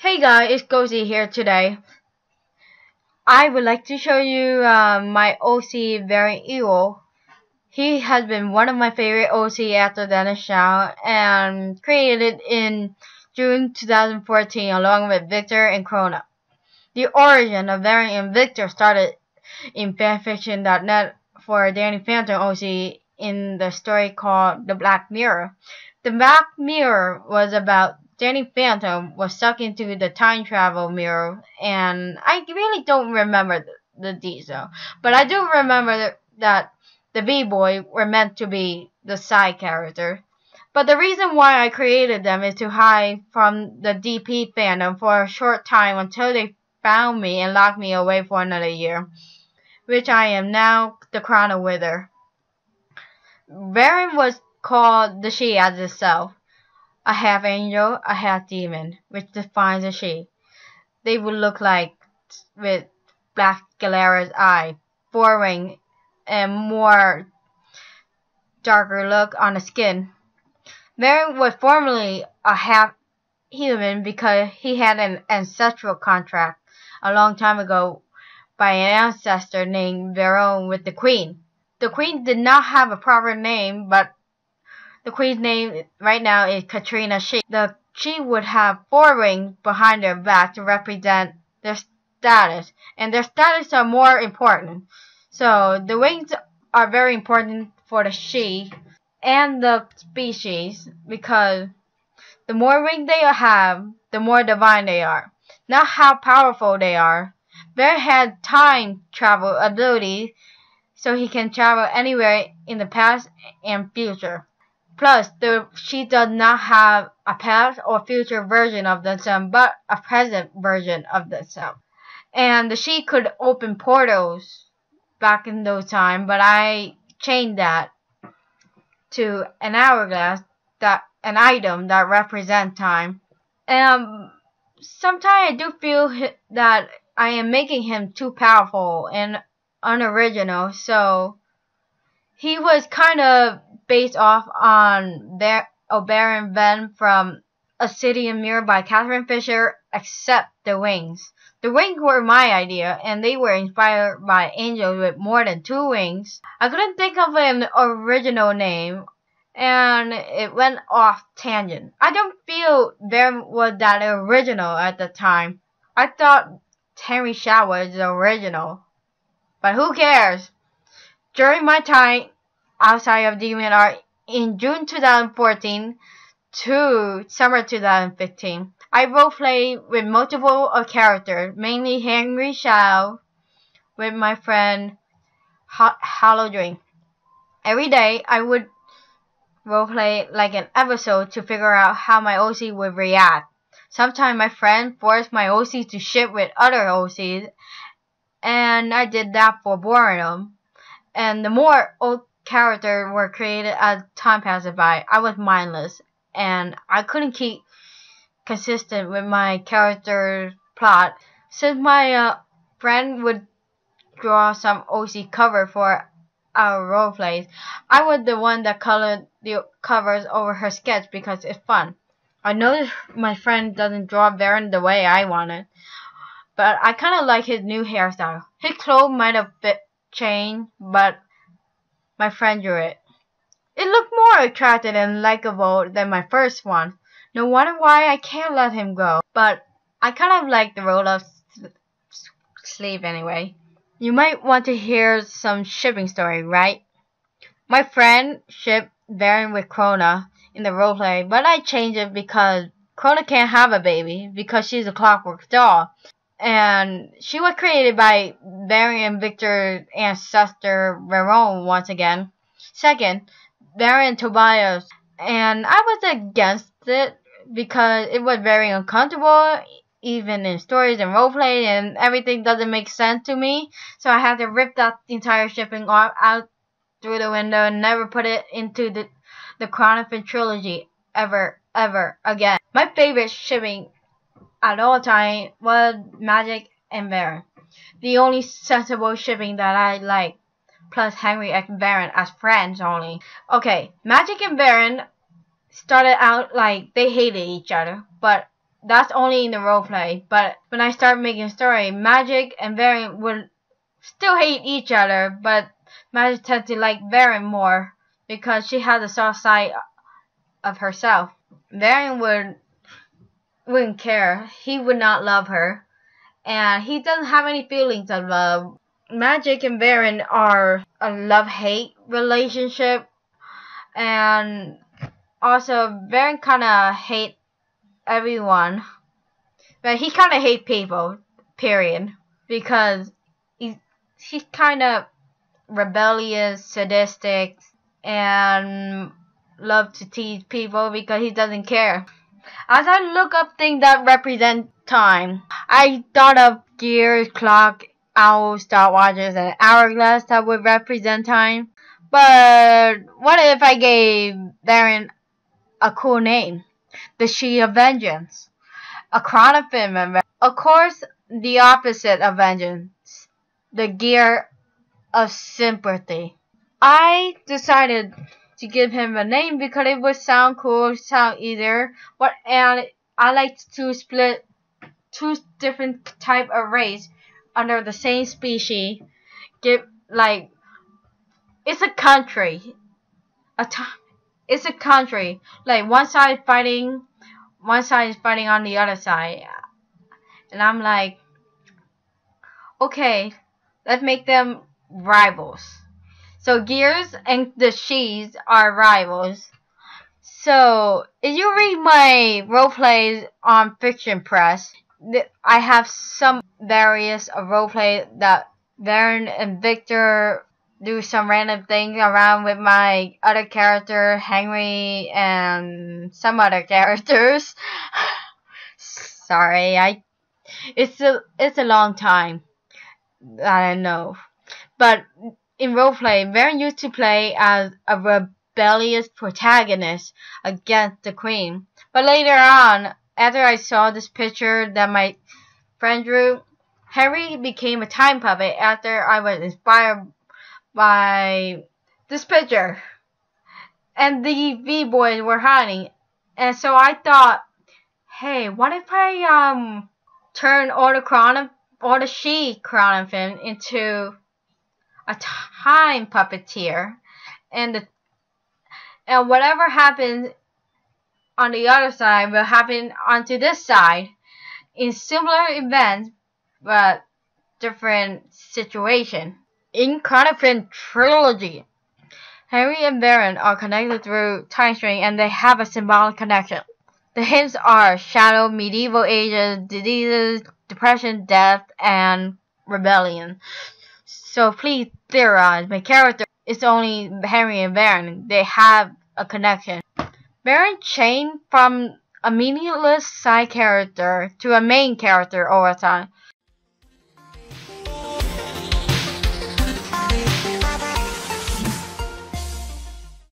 Hey guys, it's Cozy here today. I would like to show you my OC Varen Ewell. He has been one of my favorite OC after Dennis Shaw and created in June 2014 along with Victor and Krona. The origin of Varen and Victor started in fanfiction.net for Danny Phantom OC in the story called The Black Mirror. The Black Mirror was about Danny Phantom was sucked into the time travel mirror, and I really don't remember the detail, but I do remember that the B-Boy were meant to be the side character. But the reason why I created them is to hide from the DP fandom for a short time until they found me and locked me away for another year, which I am now the Chrono Wither. Varen was called the she as itself. A half angel, a half demon, which defines a she. They would look like with black Galera's eye, four-ring, and more darker look on the skin. Varen was formerly a half human because he had an ancestral contract a long time ago by an ancestor named Varen with the Queen. The Queen did not have a proper name, but the Queen's name right now is Katrina She. The She would have four rings behind their back to represent their status, and their status are more important. So the wings are very important for the She and the species because the more rings they have, the more divine they are. Not how powerful they are. Varen had time travel ability, so he can travel anywhere in the past and future. Plus, she does not have a past or future version of themselves, but a present version of themselves. And she could open portals back in those times, but I changed that to an hourglass, an item that represents time. And sometimes I do feel that I am making him too powerful and unoriginal, so he was kind of based off on Varen Ven from A City in Mirror by Catherine Fisher, except the wings. The wings were my idea, and they were inspired by angels with more than two wings. I couldn't think of an original name, and it went off tangent. I don't feel Varen was that original at the time. I thought Henry Shaw was the original, but who cares? During my time outside of Demon Art in June 2014 to summer 2015, I roleplayed with multiple characters, mainly Henry Shaw with my friend Hollow Dream. Every day I would roleplay like an episode to figure out how my OC would react. Sometimes my friend forced my OC to ship with other OCs, and I did that for boredom. And the more old characters were created as time passed by, I was mindless, and I couldn't keep consistent with my character plot. Since my friend would draw some OC cover for our roleplays, I was the one that colored the covers over her sketch because it's fun. I noticed my friend doesn't draw Varen the way I wanted, but I kind of like his new hairstyle. His clothes might have changed, but my friend drew it. It looked more attractive and likable than my first one. No wonder why I can't let him go, but I kind of like the roll-up sleeve anyway. You might want to hear some shipping story, right? My friend shipped Varen with Krona in the roleplay, but I changed it because Krona can't have a baby because she's a clockwork doll. And she was created by Varen and Victor's ancestor Varen once again. Second, Varen and Tobias. And I was against it because it was very uncomfortable, even in stories and roleplay, and everything doesn't make sense to me. So I had to rip that entire shipping out through the window and never put it into the Chronophon trilogy ever again. My favorite shipping at all time was Magic and Varen. The only sensible shipping that I like, plus Henry and Varen as friends only. Okay, Magic and Varen started out like they hated each other, but that's only in the roleplay. But when I start making a story, Magic and Varen would still hate each other, but Magic tends to like Varen more because she has a soft side of herself. Varen wouldn't care. He would not love her, and he doesn't have any feelings of love. Magic and Varen are a love-hate relationship, and also Varen kind of hate everyone, but he kind of hate people, period, because he's kind of rebellious, sadistic, and love to tease people because he doesn't care. As I look up things that represent time, I thought of gears, clock, owls, stopwatches, and hourglass that would represent time. But what if I gave Varen a cool name? The She of Vengeance. A crown of fame. Of course, the opposite of vengeance. The gear of sympathy. I decided to give him a name because it would sound cool, sound easier. And I like to split two different type of race under the same species. It's a country. It's a country. Like one side is fighting on the other side. And I'm like, okay, let's make them rivals. So Gears and the She's are rivals. So if you read my roleplays on Fiction Press, I have some various roleplay that Varen and Victor do some random thing around with my other character, Henry, and some other characters. Sorry, it's a long time. I know. But in roleplay, Varen used to play as a rebellious protagonist against the queen. But later on, after I saw this picture that my friend drew, Henry became a time puppet after I was inspired by this picture. And the V-boys were hiding. And so I thought, hey, what if I turn all the she crown of him into a time puppeteer, and whatever happens on the other side will happen onto this side in similar events but different situation. In Crown of Finn trilogy, Henry and Varen are connected through time string, and they have a symbolic connection. The hints are shadow, medieval ages, diseases, depression, death, and rebellion. So please theorize. My character is only Henry and Varen. They have a connection. Varen changed from a meaningless side character to a main character over time.